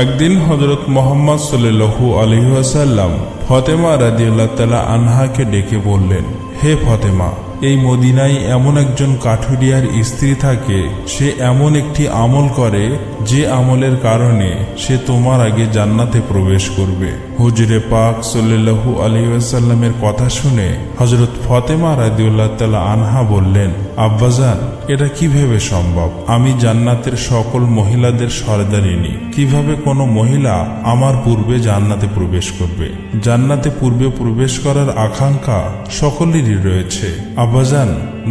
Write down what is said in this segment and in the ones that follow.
একদিন হযরত মুহাম্মদ সাল্লাল্লাহু আলাইহি ওয়াসাল্লাম ফাতেমা রাদিয়াল্লাহু তাআলা আনহাকে ডেকে বললেন, হে ফাতেমা, এই মদিনায় এমন একজন কাঠুরিয়ার স্ত্রী থাকে, সে এমন একটি আমল করে যে আমলের কারণে সে তোমার আগে জান্নাতে প্রবেশ করবে। হুজুরে পাক সাল্লাল্লাহু আলাইহি ওয়াসাল্লামের কথা শুনে হযরত ফাতেমা রাদিয়াল্লাহু তাআলা আনহা বললেন, আব্বাজান, এটা কিভাবে সম্ভব? আমি জান্নাতের সকল মহিলাদের সরদারিনী, কিভাবে কোনো মহিলা আমার পূর্বে জান্নাতে প্রবেশ করবে? জান্নাতে পূর্বে প্রবেশ করার আকাঙ্ক্ষা সকলেরই রয়েছে। আব্বাজান,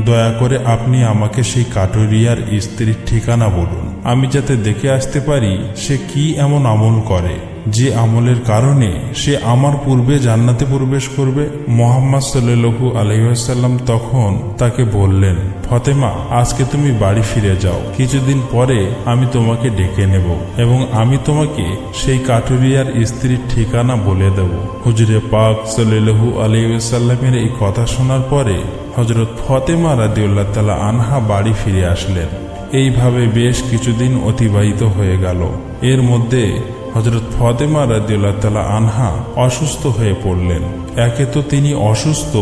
দয়া করে আপনি আমাকে সেই কাঠুরিয়ার স্ত্রীর ঠিকানা বলুন, আমি যাতে দেখে আসতে পারি সে কি এমন আমল করে যে আমলের কারণে সে আমার পূর্বে জান্নাতে প্রবেশ করবে। মুহাম্মদ সাল্লাল্লাহু আলাইহি ওয়াসাল্লাম তখন তাকে বললেন, ফাতেমা, আজকে তুমি বাড়ি ফিরে যাও, কিছুদিন পরে আমি তোমাকে ডেকে নেব এবং আমি তোমাকে সেই কাঠুরিয়ার স্ত্রীর ঠিকানা বলে দেব। হুজুরে পাক সাল্লাল্লাহু আলাইহি ওয়াসাল্লামের এই কথা শোনার পরে হযরত ফাতেমা রাদিয়াল্লাহু তাআলা আনহা বাড়ি ফিরে আসলেন। এইভাবে বেশ কিছুদিন অতিবাহিত হয়ে গেল। এর মধ্যে হযরত ফাতেমা রাদিয়াল্লাহু তাআলা আনহা অসুস্থ হয়ে পড়লেন। একে তো তিনি অসুস্থ,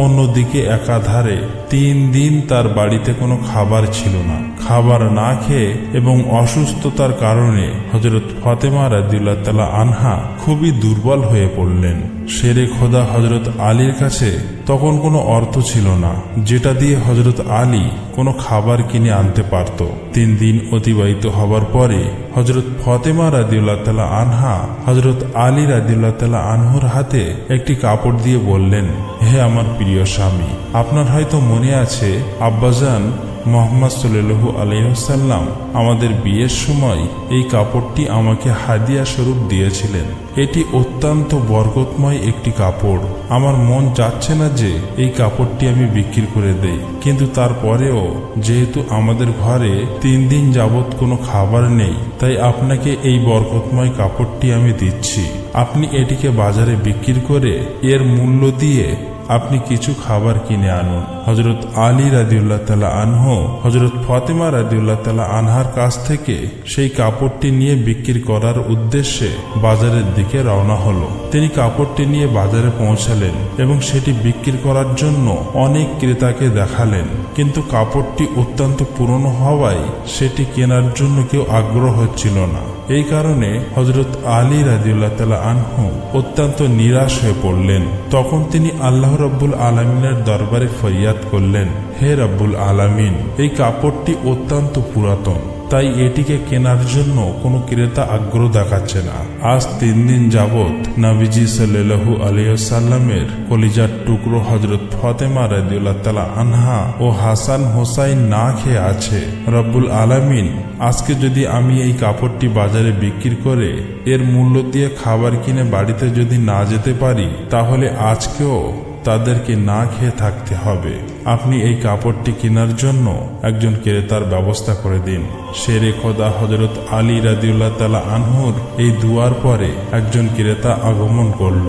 অন্যদিকে একাধারে 3 দিন তার বাড়িতে কোনো খাবার ছিল না। খাবার না খেয়ে এবং অসুস্থতার কারণে হযরত ফাতেমা রাদিয়াল্লাহু তাআলা আনহা খুবই দুর্বল হয়ে পড়লেন। শেরে খোদা হযরত আলীর কাছে তখন কোনো অর্থ ছিল না যেটা দিয়ে হযরত আলী কোনো খাবার কিনে আনতে পারত। 3 দিন অতিবাহিত হবার পরে হযরত ফাতেমা রাদিয়াল্লাহু তাআলা আনহা হযরত আলী রাদিয়াল্লাহু তাআলা আনহুর হাতে একটি কাপড় দিয়ে বললেন, হে আমার প্রিয় স্বামী, আপনার হয়তো মনে আছে আব্বাজান মুহাম্মদ সাল্লাল্লাহু আলাইহি ওয়াসাল্লাম আমাদের বিয়ের সময় এই কাপড়টি আমাকে হাদিয়া স্বরূপ দিয়েছিলেন। এটি অত্যন্ত বরকতময় একটি কাপড়। আমার মন চাচ্ছে না যে এই কাপড়টি আমি বিক্রি করে দেই, কিন্তু তারপরেও যেহেতু আমাদের ঘরে 3 দিন যাবৎ কোনো খাবার নেই, তাই আপনাকে এই বরকতময় কাপড়টি আমি দিচ্ছি। আপনি এটিকে বাজারে বিক্রি করে এর মূল্য দিয়ে আপনি কিছু খাবার কিনে আনুন। হযরত আলী রাদিয়াল্লাহু তাআলা আনহু হযরত ফাতেমা রাদিয়াল্লাহু তাআলা আনহার কাছ থেকে সেই কাপড়টি নিয়ে বিক্রি করার উদ্দেশ্যে বাজারের দিকে রওনা হলো। তিনি কাপড়টি নিয়ে বাজারে পৌঁছালেন এবং সেটি বিক্রি করার জন্য অনেক ক্রেতাকে দেখালেন, কিন্তু কাপড়টি অত্যন্ত পুরনো হওয়ায় সেটি কেনার জন্য কেউ আগ্রহ হচ্ছিল না। এই কারণে হযরত আলী রাদিয়াল্লাহু তাআলা আনহু অত্যন্ত নিরাশ হয়ে পড়লেন। তখন তিনি আল্লাহ রাব্বুল আলামিনের দরবারে ফরিয়াদ করলেন, হে রাব্বুল আলামিন, এই কাপড়টি অত্যন্ত পুরাতন, তাই এটিকে কেনার জন্য কোনো ক্রেতা আগ্রহ দেখাচ্ছে না। আজ 3 দিন যাবৎ নবীজি সাল্লাল্লাহু আলাইহি ওয়াসাল্লামের কলিজার টুকরো হযরত ফাতেমা রাদিয়াল্লাহু তাআলা আনহা ও হাসান হোসাইন না খেয়ে আছে। রব্বুল আলামিন, আজকে যদি আমি এই কাপড়টি বাজারে বিক্রি করে এর মূল্য দিয়ে খাবার কিনে বাড়িতে যদি না যেতে পারি, তাহলে আজকেও তাদেরকে না খেয়ে থাকতে হবে। আপনি এই কাপড়টি কেনার জন্য একজন ক্রেতার ব্যবস্থা করে দিন। শেরে খোদা হযরত আলী রাদিয়াল্লাহু তাআলা আনহুর এই দুয়ার পরে একজন ক্রেতা আগমন করল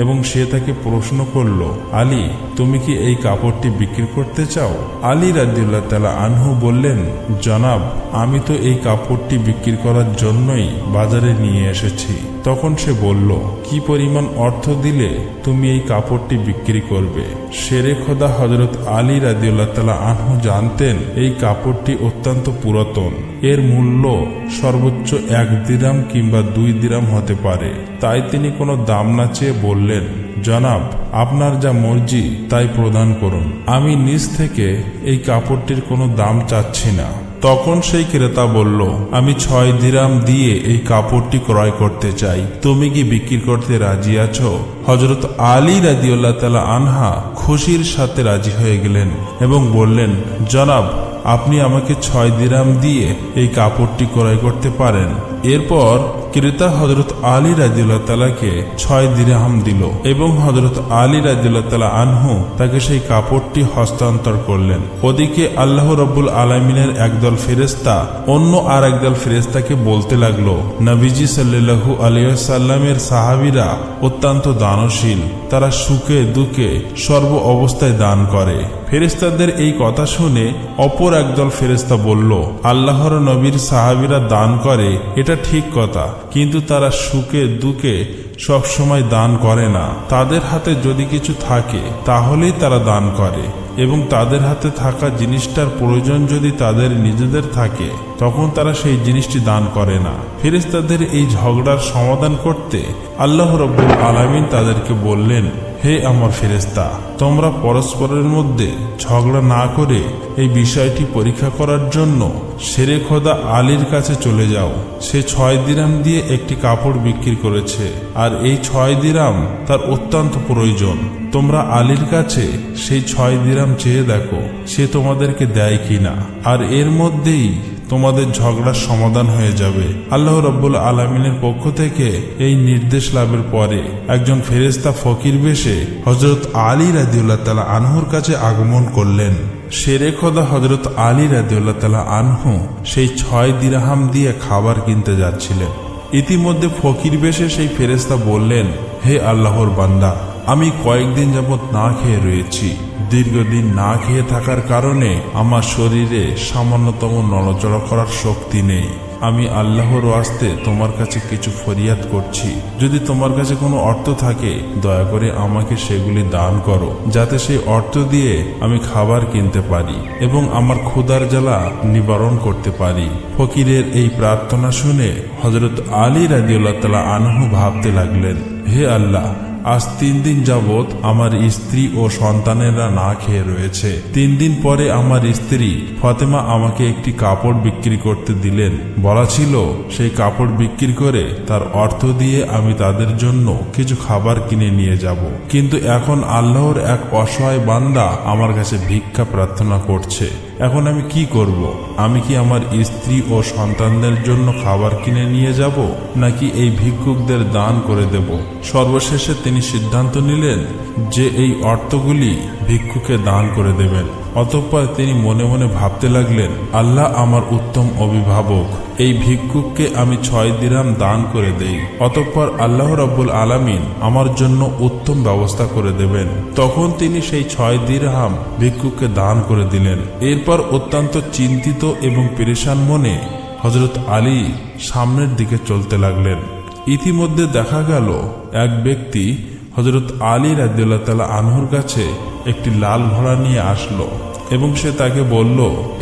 এবং সে তাকে প্রশ্ন করল, আলী, তুমি কি এই কাপড়টি বিক্রি করতে চাও? আলী রাদিয়াল্লাহু তাআলা আনহু বললেন, জনাব, আমি তো এই কাপড়টি বিক্রি করার জন্যই বাজারে নিয়ে এসেছি। তখন সে বলল, কি পরিমাণ অর্থ দিলে তুমি এই কাপড়টি বিক্রি করবে? শেরে খোদা হযরত আলী রাদিয়াল্লাহু তাআলা আনহু জানতেন এই কাপড়টি অত্যন্ত পুরাতন, এর মূল্য সর্বোচ্চ 1 দিরহাম কিংবা 2 দিরহাম হতে পারে। তাই তিনি কোনো দাম না চেয়ে বললেন, জনাব, আপনার যা মর্জি তাই প্রদান করুন, আমি নিজ থেকে এই কাপড়টির কোনো দাম চাচ্ছি না। তখন সেই ক্রেতা বলল, আমি 6 দিরহাম দিয়ে এই কাপড়টি ক্রয় করতে চাই, তুমি কি বিক্রি করতে রাজি আছো? হযরত আলী রাদিয়াল্লাহু তাআলা আনহা খুশির সাথে রাজি হয়ে গেলেন এবং বললেন, জনাব, আপনি আমাকে 6 দিরহাম দিয়ে এই কাপড়টি ক্রয় করতে পারেন। এরপর ক্রেতা হযরত আলী রাদিয়াল্লাহু তাআলাকে 6 দিরহাম দিল এবং হযরত আলী রাদিয়াল্লাহু তাআলা আনহু তাকে সেই কাপড়টি হস্তান্তর করলেন। ওদিকে আল্লাহ রাব্বুল আলামিনের একদল ফেরেশতা অন্য আর একদল ফেরেশতাকে বলতে লাগলো, নবীজি সাল্লাল্লাহু আলাইহি ওয়াসাল্লামের সাহাবীরা অত্যন্ত দানশীল, তারা সুখে দুঃখে সর্ব অবস্থায় দান করে। ফেরেশতাদের এই কথা শুনে অপর একদল ফেরেশতা বলল, আল্লাহর নবীর সাহাবীরা দান করে এটা ঠিক কথা, কিন্তু তারা সুখে দুঃখে সব সময় দান করে না। তাদের হাতে যদি কিছু থাকে তাহলেই তারা দান করে, এবং তাদের হাতে থাকা জিনিসটার প্রয়োজন যদি তাদের নিজেদের থাকে তখন তারা সেই জিনিসটি দান করে না। ফেরেশতাদের এই ঝগড়ার সমাধান করতে আল্লাহ রাব্বুল আলামিন তাদেরকে বললেন, হে আমার ফেরেশতা, তোমরা পরস্পরের মধ্যে ঝগড়া না করে এই বিষয়টি পরীক্ষা করার জন্য শেরে খোদা আলীর কাছে চলে যাও। সে 6 দিরহাম দিয়ে একটি কাপড় বিক্রি করেছে, আর এই 6 দিরহাম তার অত্যন্ত প্রয়োজন। তোমরা আলীর কাছে সেই 6 দিরহাম চেয়ে দেখো সে তোমাদেরকে দেয় কিনা, আর এর মধ্যেই তোমাদের ঝগড়ার সমাধান হয়ে যাবে। আল্লাহ রাব্বুল আলামিনের পক্ষ থেকে এই নির্দেশ লাভের পরে একজন ফেরেশতা ফকির বেশে হযরত আলী রাদিয়াল্লাহু তাআলা আনহুর কাছে আগমন করলেন। শেরে খোদা হযরত আলী রাদিয়াল্লাহু তাআলা আনহু সেই 6 দিরহাম দিয়ে খাবার কিনতে যাচ্ছিলেন। ইতিমধ্যে ফকির বেশে সেই ফেরেশতা বললেন, হে আল্লাহর বান্দা, আমি কয়েকদিন যাবৎ না খেয়ে রয়েছি। দীর্ঘদিন না খেয়ে থাকার কারণে আমার শরীরে সামান্যতম নড়াচড়া করার শক্তি নেই। আমি আল্লাহর ওয়াস্তে তোমার কাছে কিছু ফরিয়াদ করছি। যদি তোমার কাছে কোনো অর্থ থাকে দয়া করে আমাকে সেগুলি দান করো, যাতে সেই অর্থ দিয়ে আমি খাবার কিনতে পারি এবং আমার ক্ষুধার জ্বালা নিবারণ করতে পারি। ফকিরের এই প্রার্থনা শুনে হযরত আলী রাদিয়াল্লাহু তাআলা আনহু ভাবতে লাগলেন, হে আল্লাহ, আজ 3 দিন যাবৎ আমার স্ত্রী ও সন্তানেরা না খেয়ে রয়েছে। 3 দিন পরে আমার স্ত্রী ফাতেমা আমাকে একটি কাপড় বিক্রি করতে দিলেন। বলা ছিল সেই কাপড় বিক্রি করে তার অর্থ দিয়ে আমি তাদের জন্য কিছু খাবার কিনে নিয়ে যাব। কিন্তু এখন আল্লাহর এক অসহায় বান্দা আমার কাছে ভিক্ষা প্রার্থনা করছে। এখন আমি কি করব? আমি কি আমার স্ত্রী ও সন্তানদের জন্য খাবার কিনে নিয়ে যাব, নাকি এই ভিক্ষুকদের দান করে দেব? সর্বশেষে তিনি সিদ্ধান্ত নিলেন যে এই অর্থগুলি ভিক্ষুকে দান করে দেবেন। অতঃপর তিনি মনে মনে ভাবতে লাগলেন, আল্লাহ আমার উত্তম অভিভাবক, এই ভিক্ষুককে আমি 6 দিরহাম দান করে দেই, অতঃপর আল্লাহ রাব্বুল আলামিন আমার জন্য উত্তম ব্যবস্থা করে দেবেন। তখন তিনি সেই 6 দিরহাম ভিক্ষুককে দান করে দিলেন। এরপর অত্যন্ত চিন্তিত এবং পেরেশান মনে হযরত আলী সামনের দিকে চলতে লাগলেন। ইতিমধ্যে দেখা গেল এক ব্যক্তি হযরত আলী রাদিয়াল্লাহু তাআলা আনহুর কাছে একটি লাল ঘোড়া নিয়ে আসলো এবং সে তাকে বলল,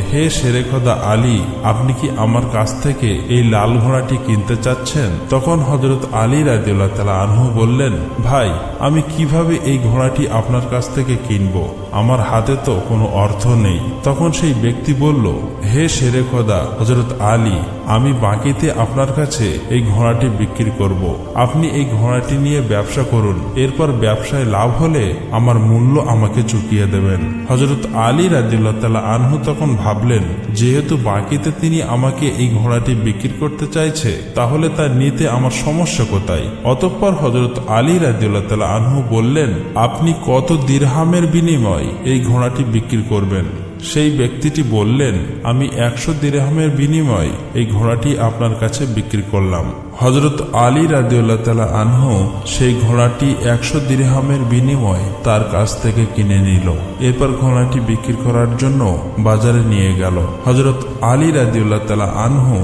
হে শেরে খোদা আলী, আপনি কি আমার কাছ থেকে এই লাল ঘোড়াটি কিনতে চাচ্ছেন? তখন হযরত আলী রাদিয়াল্লাহু তাআলা আনহু বললেন, ভাই, আমি কিভাবে এই ঘোড়াটি আপনার কাছ থেকে কিনব? আমার হাতে তো কোনো অর্থ নেই। তখন সেই ব্যক্তি বলল, হে শেরে খোদা হযরত আলী, আমি বাকিতে আপনার কাছে এই ঘোড়াটি বিক্রি করব। আপনি এই ঘোড়াটি নিয়ে ব্যবসা করুন, এরপর ব্যবসায় লাভ হলে আমার মূল্য আমাকে চুকিয়ে দেবেন। হযরত আলী রাদিয়াল্লাহু তাআলা আনহু তখন ভাবলেন, যেহেতু বাকিতে তিনি আমাকে এই ঘোড়াটি বিক্রি করতে চাইছে, তাহলে তা নিতে আমার সমস্যা কোথায়? অতঃপর হযরত আলী রাদিয়াল্লাহু তাআলা আনহু বললেন, আপনি কত দিরহামের বিনিময়ে এই ঘোড়াটি বিক্রি করবেন? সেই ব্যক্তিটি বললেন, আমি 100 দিরহামের বিনিময়ে এই ঘোড়াটি আপনার কাছে বিক্রি করলাম। হযরত আলী রাদিয়াল্লাহু তাআলা আনহু সেই ঘোড়াটি 100 দিরহামের বিনিময়ে তার কাছ থেকে কিনে নিল। এরপর ঘোড়াটি বিক্রি করার জন্য বাজারে নিয়ে গেল। হযরত আলী রাদিয়াল্লাহু তাআলা আনহু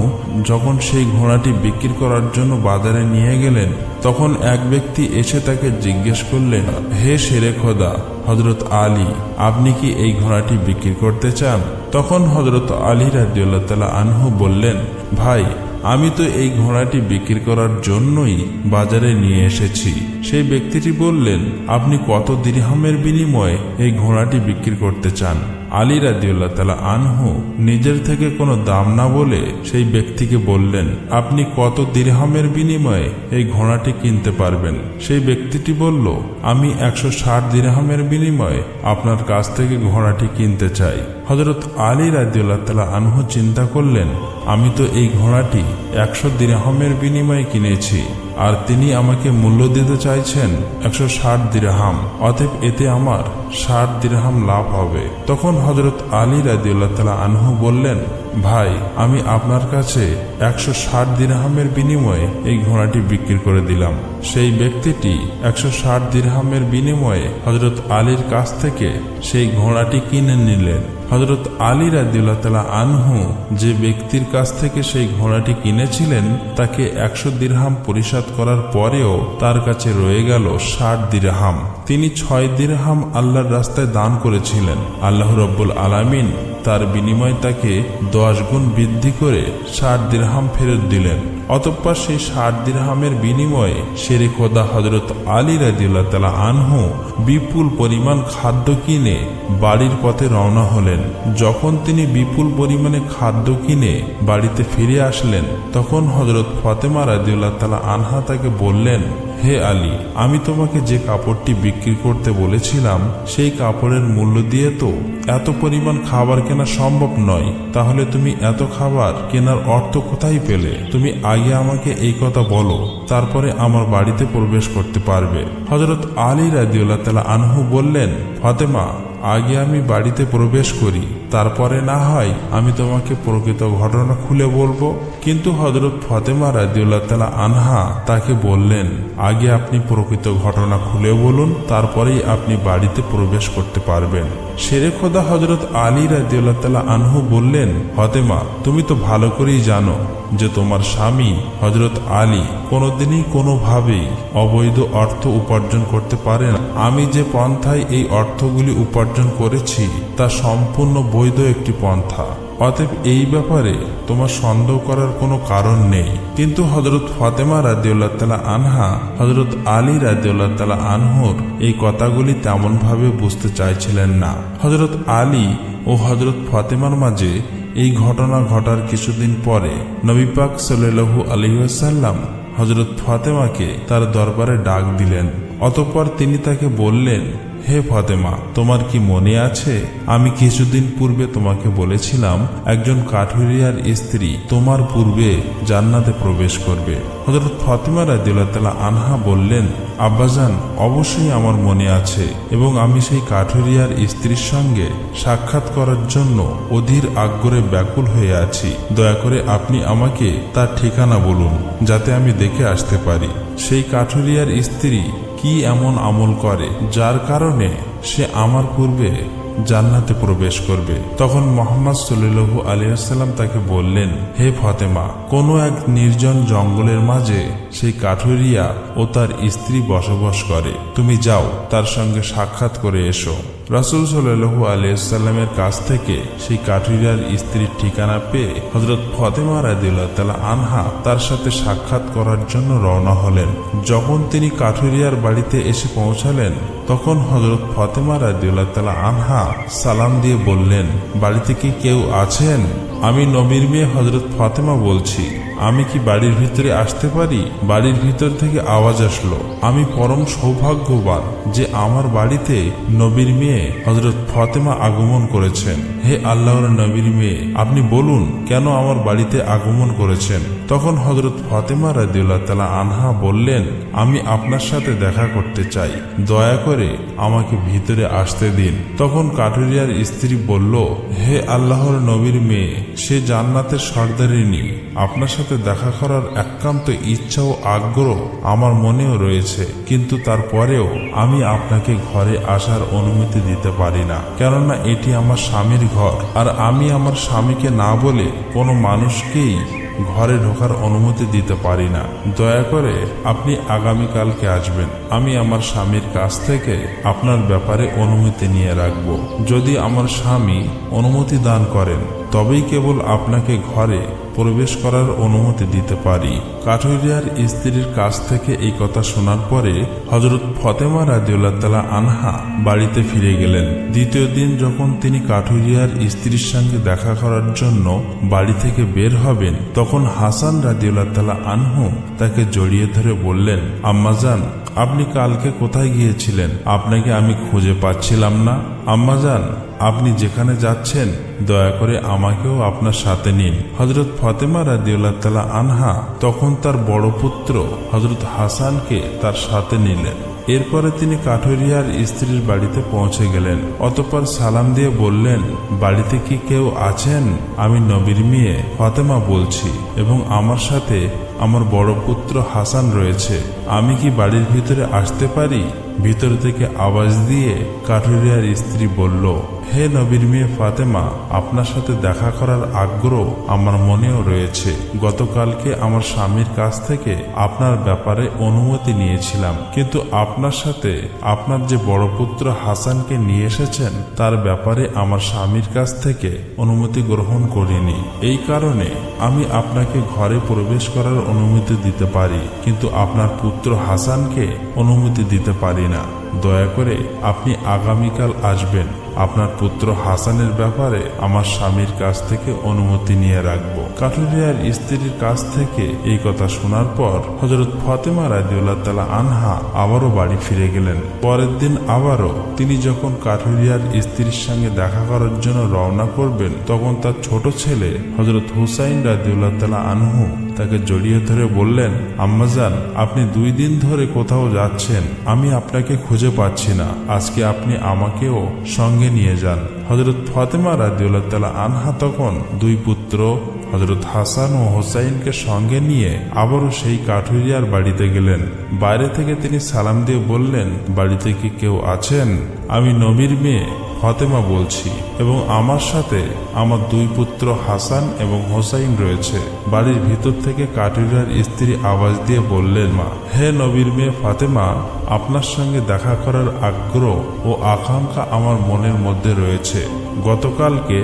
যখন সেই ঘোড়াটি বিক্রি করার জন্য বাজারে নিয়ে গেলেন, তখন এক ব্যক্তি এসে তাকে জিজ্ঞেস করলেন, হে শেরে খোদা হযরত আলী, আপনি কি এই ঘোড়াটি বিক্রি করতে চান? তখন হযরত আলী রাদিয়াল্লাহু তাআলা আনহু বললেন, ভাই, আমি তো এই ঘোড়াটি বিক্রি করার জন্যই বাজারে নিয়ে এসেছি। সেই ব্যক্তিটি বললেন, আপনি কত দিরহামের বিনিময়ে এই ঘোড়াটি বিক্রি করতে চান? আলী রাদিয়াল্লাহু তাআলা আনহু নিজের থেকে কোনো দাম না বলে সেই ব্যক্তিকে বললেন, আপনি কত দিরহামের বিনিময়ে এই ঘোড়াটি কিনতে পারবেন? সেই ব্যক্তিটি বলল, আমি 160 দিরহামের বিনিময়ে আপনার কাছ থেকে ঘোড়াটি কিনতে চাই। হযরত আলী রাদিয়াল্লাহু তাআলা আনহু চিন্তা করলেন, আমি তো এই ঘোড়াটি 100 দিরহামের বিনিময়ে কিনেছি, আর তিনি আমাকে মূল্য দিতে চাইছেন 160 দিরহাম, অতএব এতে আমার 60 দিরহাম লাভ হবে। তখন হযরত আলী রাদিয়াল্লাহু তাআলা আনহু বললেন, ভাই, আমি আপনার কাছে 160 দিরহামের বিনিময়ে এই ঘোড়াটি বিক্রি করে দিলাম। সেই ব্যক্তিটি 160 দিরহামের বিনিময়ে হযরত আলীর কাছ থেকে সেই ঘোড়াটি কিনে নিলেন। হযরত আলী রাদিয়াল্লাহু তাআলা আনহু যে ব্যক্তির কাছ থেকে সেই ঘোড়াটি কিনেছিলেন তাকে 100 দিরহাম পরিশোধ করার পরেও তার কাছে রয়ে গেল 60 দিরহাম। তিনি 6 দিরহাম আল্লাহর রাস্তায় দান করেছিলেন। আল্লাহ রাব্বুল আলামিন তার বিনিময়ে তাকে 10 গুণ বৃদ্ধি করে 60 দিরহাম ফেরত দিলেন। অতঃপর সেই 60 দিরহামের বিনিময়ে শেরে খোদা হযরত আলী রাদিয়াল্লাহু তাআলা আনহু বিপুল পরিমাণ খাদ্য কিনে বাড়ির পথে রওনা হলেন। যখন তিনি বিপুল পরিমাণে খাদ্য কিনে বাড়িতে ফিরে আসলেন, তখন হযরত ফাতেমা রাদিয়াল্লাহু তাআলা আনহা তাকে বললেন, হে আলী, আমি তোমাকে যে কাপড়টি বিক্রি করতে বলেছিলাম সেই কাপড়ের মূল্য দিয়ে তো এত পরিমাণ খাবার কেনা সম্ভব নয়, তাহলে তুমি এত খাবার কেনার অর্থ কোথায় পেলে? তুমি আগে আমাকে এই কথা বলো, তারপরে আমার বাড়িতে প্রবেশ করতে পারবে। হযরত আলী রাদিয়াল্লাহু তাআলা আনহু বললেন, ফাতেমা, আগে আমি বাড়িতে প্রবেশ করি, তারপরে না হয় আমি তোমাকে প্রকৃত ঘটনা খুলে বলবো। কিন্তু হযরত ফাতেমা রাদিয়াল্লাহু তাআলা আনহা তাকে বললেন, আগে আপনি প্রকৃত ঘটনা খুলে বলুন, তারপরেই আপনি বাড়িতে প্রবেশ করতে পারবেন। শেরে খোদা হযরত আলী রাদিয়াল্লাহু তাআলা আনহু বললেন, ফাতেমা, তুমি তো ভালো করেই জানো যে তোমার স্বামী হযরত আলী কোনোদিনই কোনোভাবেই অবৈধ অর্থ উপার্জন করতে পারে না। আমি যে পন্থায় এই অর্থগুলি উপার্জন করেছি তা সম্পূর্ণ বৈধ একটি পন্থা, অতএব এই ব্যাপারে তোমার সন্দেহ করার কোনো কারণ নেই। কিন্তু হযরত ফাতেমা রাদিয়াল্লাহু তাআলা আনহা হযরত আলী রাদিয়াল্লাহু তাআলা আনহুর এই কথাগুলি তেমন ভাবে বুঝতে চাইছিলেন না। হযরত আলী ও হযরত ফাতেমার মাঝে এই ঘটনা ঘটার কিছুদিন পরে নবী পাক সাল্লাল্লাহু আলাইহি ওয়াসাল্লাম হযরত ফাতেমাকে তার দরবারে ডাক দিলেন। অতঃপর তিনি তাকে বললেন, হে ফাতেমা, তোমার কি মনে আছে আমি কিছুদিন পূর্বে তোমাকে বলেছিলাম একজন কাঠুরিয়ার স্ত্রী তোমার পূর্বে জান্নাতে প্রবেশ করবে? হযরত ফাতেমা রাদিয়াল্লাহু তাআলা আনহা বললেন, আব্বাজান, অবশ্যই আমার মনে আছে এবং আমি সেই কাঠুরিয়ার স্ত্রীর সঙ্গে সাক্ষাৎ করার জন্য অধীর আগ্রহে ব্যাকুল হয়ে আছি। দয়া করে আপনি আমাকে তার ঠিকানা বলুন যাতে আমি দেখে আসতে পারি। সেই কাঠুরিয়ার স্ত্রী কি এমন আমল করে যার কারণে সে আমার পূর্বে জান্নাতে প্রবেশ করবে? তখন মুহাম্মদ সাল্লাল্লাহু আলাইহি ওয়াসাল্লাম তাকে বললেন, হে ফাতেমা, কোনো এক নির্জন জঙ্গলের মাঝে সেই কাঠুরিয়া ও তার স্ত্রী বসবাস করে। তুমি যাও, তার সঙ্গে সাক্ষাৎ করে এসো। রাসূল সাল্লাল্লাহু আলাইহি ওয়াসাল্লামের কাছ থেকে সেই কাঠুরিয়ার স্ত্রীর ঠিকানা পেয়ে হযরত ফাতেমা রাদিয়াল্লাহু তাআলা আনহা তার সাথে সাক্ষাৎ করার জন্য রওনা হলেন। যখন তিনি কাঠুরিয়ার বাড়িতে এসে পৌঁছালেন, তখন হযরত ফাতেমা রাদিয়াল্লাহু তাআলা আনহা সালাম দিয়ে বললেন, বাড়িতে কি কেউ আছেন? আমি নবীর মেয়ে হযরত ফাতেমা বলছি, আমি কি বাড়ির ভিতরে আসতে পারি? বাড়ির ভিতর থেকে আওয়াজ আসলো, আমি পরম সৌভাগ্যবান যে আমার বাড়িতে নবীর মেয়ে হযরত ফাতেমা আগমন করেছেন। হে আল্লাহর নবীর মেয়ে, আপনি বলুন কেন আমার বাড়িতে আগমন করেছেন? তখন হযরত ফাতেমা রাদিয়াল্লাহু তাআলা আনহা বললেন, আমি আপনার সাথে দেখা করতে চাই, দয়া করে আমাকে ভিতরে আসতে দিন। তখন কাঠুরিয়ার স্ত্রী বলল, হে আল্লাহর নবীর মেয়ে, সে জান্নাতের সর্দারিনী, আপনার সাথে দেখা করার একান্ত ইচ্ছা ও আগ্রহ আমার মনেও রয়েছে, কিন্তু তারপরেও আমি আপনাকে ঘরে আসার অনুমতি দিতে পারি না, কেননা এটি আমার স্বামীর ঘর, আর আমি আমার স্বামীকে না বলে কোনো মানুষকেই ঘরে ঢোকার অনুমতি দিতে পারি না। দয়া করে আপনি আগামীকালকে আসবেন, আমি আমার স্বামীর কাছ থেকে আপনার ব্যাপারে অনুমতি নিয়ে রাখব। যদি আমার স্বামী অনুমতি দান করেন তবেই কেবল আপনাকে ঘরে প্রবেশ করার অনুমতি দিতে পারি। কাঠুরিয়ার স্ত্রীর কাছ থেকে এই কথা শোনার পরে হযরত ফাতেমা রাদিয়াল্লাহু তাআলা আনহা বাড়িতে ফিরে গেলেন। দ্বিতীয় দিন যখন তিনি কাঠুরিয়ার স্ত্রীর সঙ্গে দেখা করার জন্য বাড়ি থেকে বের হবেন, তখন হাসান রাদিয়াল্লাহু তাআলা আনহু তাকে জড়িয়ে ধরে বললেন, আম্মাজান, আপনি কালকে কোথায় গিয়েছিলেন? আপনাকে আমি খুঁজে পাচ্ছিলাম না। আম্মাজান, আপনি যেখানে যাচ্ছেন দয়া করে আমাকেও আপনার সাথে নিন। হযরত ফাতেমা রাদিয়াল্লাহু তাআলা আনহা তখন তার বড় পুত্র হযরত হাসানকে তার সাথে নিলেন। এরপরে তিনি কাঠুরিয়ার স্ত্রীর বাড়িতে পৌঁছে গেলেন। অতঃপর সালাম দিয়ে বললেন, বাড়িতে কি কেউ আছেন? আমি নবীর মেয়ে ফাতেমা বলছি এবং আমার সাথে আমার বড় পুত্র হাসান রয়েছে। আমি কি বাড়ির ভিতরে আসতে পারি? ভিতর থেকে আওয়াজ দিয়ে কাঠুরিয়ার স্ত্রী বলল, হে নবীর মেয়ে ফাতেমা, আপনার সাথে দেখা করার আগ্রহ আমার মনেও রয়েছে। গতকালকে আমার স্বামীর কাছ থেকে আপনার ব্যাপারে অনুমতি নিয়েছিলাম, কিন্তু আপনার সাথে আপনার যে বড় পুত্র হাসানকে নিয়ে এসেছেন তার ব্যাপারে আমার স্বামীর কাছ থেকে অনুমতি গ্রহণ করিনি। এই কারণে আমি আপনাকে ঘরে প্রবেশ করার অনুমতি দিতে পারি, কিন্তু আপনার পুত্র হাসানকে অনুমতি দিতে পারি না। দয়া করে আপনি আগামীকাল আসবেন। আপনার পুত্র হাসানের ব্যাপারে আমার স্বামীর কাছ থেকে অনুমতি নিয়ে রাখব। কাঠুরিয়ার স্ত্রীর কাছ থেকে এই কথা শোনার পর হযরত ফাতেমা রাদিয়াল্লাহু তাআলা আনহা আবারও বাড়ি ফিরে গেলেন। পরের দিন আবারও তিনি যখন কাঠুরিয়ার স্ত্রীর সঙ্গে দেখা করার জন্য রওনা করবেন, তখন তার ছোট ছেলে হযরত হুসাইন রাদিয়াল্লাহু তাআলা আনহু তাকে জড়িয়ে ধরে বললেন, আম্মাজান, আপনি 2 দিন ধরে কোথাও যাচ্ছেন, আমি আপনাকে খুঁজে পাচ্ছি না। আজকে আপনি আমাকেও সঙ্গে নিয়ে যান। হযরত ফাতেমা রাদিয়াল্লাহু তাআলা আনহা তখন 2 পুত্র হযরত হাসান ও হোসাইনকে সঙ্গে নিয়ে আবারও সেই কাঠুরিয়ার বাড়িতে গেলেন। বাইরে থেকে তিনি সালাম দিয়ে বললেন, বাড়িতে কি কেউ আছেন? আমি নবীর মেয়ে ফাতেমা বলছি এবং আমার সাথে আমার 2 পুত্র হাসান এবং হোসাইন রয়েছে। বাড়ির ভিতর থেকে কাঠুরিয়ার স্ত্রী আওয়াজ দিয়ে বললেন, মা, হে নবীর মেয়ে ফাতেমা, আপনার সঙ্গে দেখা করার আগ্রহ ও আকাঙ্ক্ষা আমার মনের মধ্যে রয়েছে। গতকালকে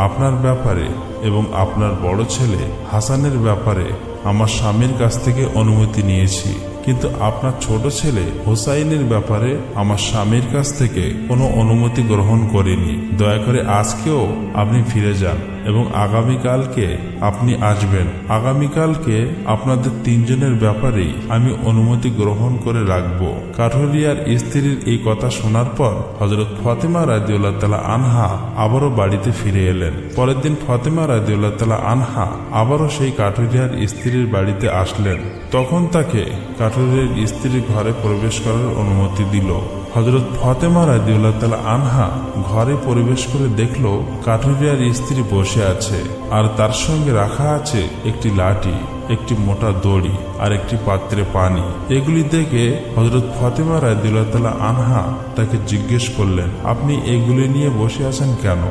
আপনার ব্যাপারে এবং আপনার বড় ছেলে হাসানের ব্যাপারে আমার স্বামীর কাছ থেকে অনুমতি নিয়েছি, কিন্তু আপনার ছোট ছেলে হোসাইনের ব্যাপারে আমার স্বামীর কাছ থেকে কোনো অনুমতি গ্রহণ করিনি। দয়া করে আজকেও আপনি ফিরে যান এবং আগামীকালকে আপনি আসবেন। আগামীকালকে আপনাদের 3 জনের ব্যাপারেই আমি অনুমতি গ্রহণ করে রাখব। কাঠুরিয়ার স্ত্রীর এই কথা শোনার পর হযরত ফাতেমা রাদিয়াল্লাহু তাআলা আনহা আবারও বাড়িতে ফিরে এলেন। পরের দিন ফাতেমা রাদিয়াল্লাহু তাআলা আনহা আবারও সেই কাঠুরিয়ার স্ত্রীর বাড়িতে আসলেন। তখন তাকে কাঠুরিয়ার স্ত্রীর ঘরে প্রবেশ করার অনুমতি দিল। হযরত ফাতেমা রাদিয়াল্লাহু তাআলা আনহা ঘরে প্রবেশ করে দেখল কাঠুরিয়ার স্ত্রী বসে আছে, আর তার সঙ্গে রাখা আছে একটি লাঠি, একটি মোটা দড়ি আর একটি পাত্রে পানি। এগুলি দেখে হযরত ফাতেমা রাদিয়াল্লাহু তাআলা আনহা তাকে জিজ্ঞেস করলেন, আপনি এগুলি নিয়ে বসে আছেন কেন?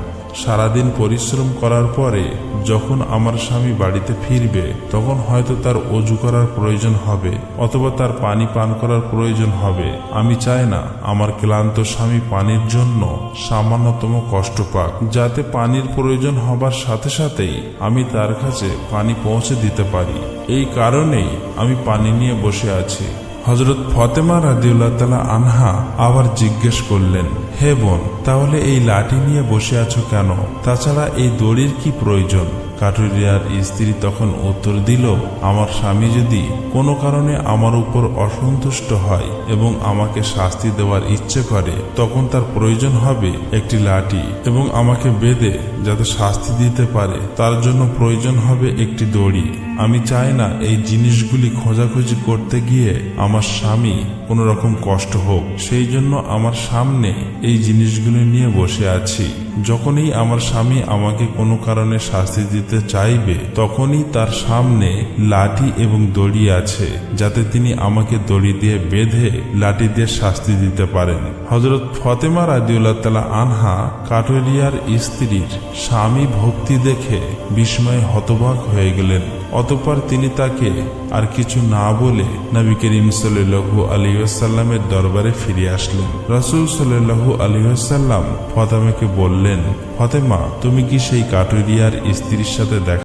সারাদিন পরিশ্রম করার পরে যখন আমার স্বামী বাড়িতে ফিরবে তখন হয়তো তার অজু করার প্রয়োজন হবে অথবা তার পানি পান করার প্রয়োজন হবে। আমি চাই না আমার ক্লান্ত স্বামী পানির জন্য সামান্যতম কষ্ট পাক, যাতে পানির প্রয়োজন হবার সাথে সাথেই আমি তার কাছে পানি পৌঁছে দিতে পারি। এই কারণেই আমি পানি নিয়ে বসে আছি। হযরত ফাতেমা রাদিয়াল্লাহু তাআলা আনহা আবার জিজ্ঞেস করলেন, হে বোন, তাহলে এই লাঠি নিয়ে বসে আছো কেন? তাছাড়া এই দড়ির কি প্রয়োজন? কাঠুরিয়ার স্ত্রী তখন উত্তর দিল, আমার স্বামী যদি কোনো কারণে আমার উপর অসন্তুষ্ট হয় এবং আমাকে শাস্তি দেওয়ার ইচ্ছে করে, তখন তার প্রয়োজন হবে একটি লাঠি, এবং আমাকে বেঁধে যাতে শাস্তি দিতে পারে তার জন্য প্রয়োজন হবে একটি দড়ি। আমি চাই না এই জিনিসগুলি খোঁজাখুঁজি করতে গিয়ে আমার স্বামী কোনো রকম কষ্ট হোক, সেই জন্য আমার সামনে এই জিনিসগুলি নিয়ে বসে আছি। যখনই আমার স্বামী আমাকে কোনো কারণে শাস্তি দিতে চাইবে তখনই তার সামনে লাঠি এবং দড়ি আছে, যাতে তিনি আমাকে দড়ি দিয়ে বেঁধে লাঠি দিয়ে শাস্তি দিতে পারেন। হযরত ফাতেমা রাদিয়াল্লাহু তাআলা আনহা কাঠুরিয়ার স্ত্রীর স্বামী ভক্তি দেখে বিস্ময়ে হতবাক হয়ে গেলেন। অতঃপর তিনি তাকে আর কিছু না বলে নবী করিম সাল্লাল্লাহু আলাইহি ওয়াসাল্লামের দরবারে ফিরে আসলেন। রাসূল সাল্লাল্লাহু আলাইহি ওয়াসাল্লাম ফাতেমাকে বললেন, ফাতেমা, তুমি কি সেই কাঠুরিয়ার স্ত্রীর সাথে দেখা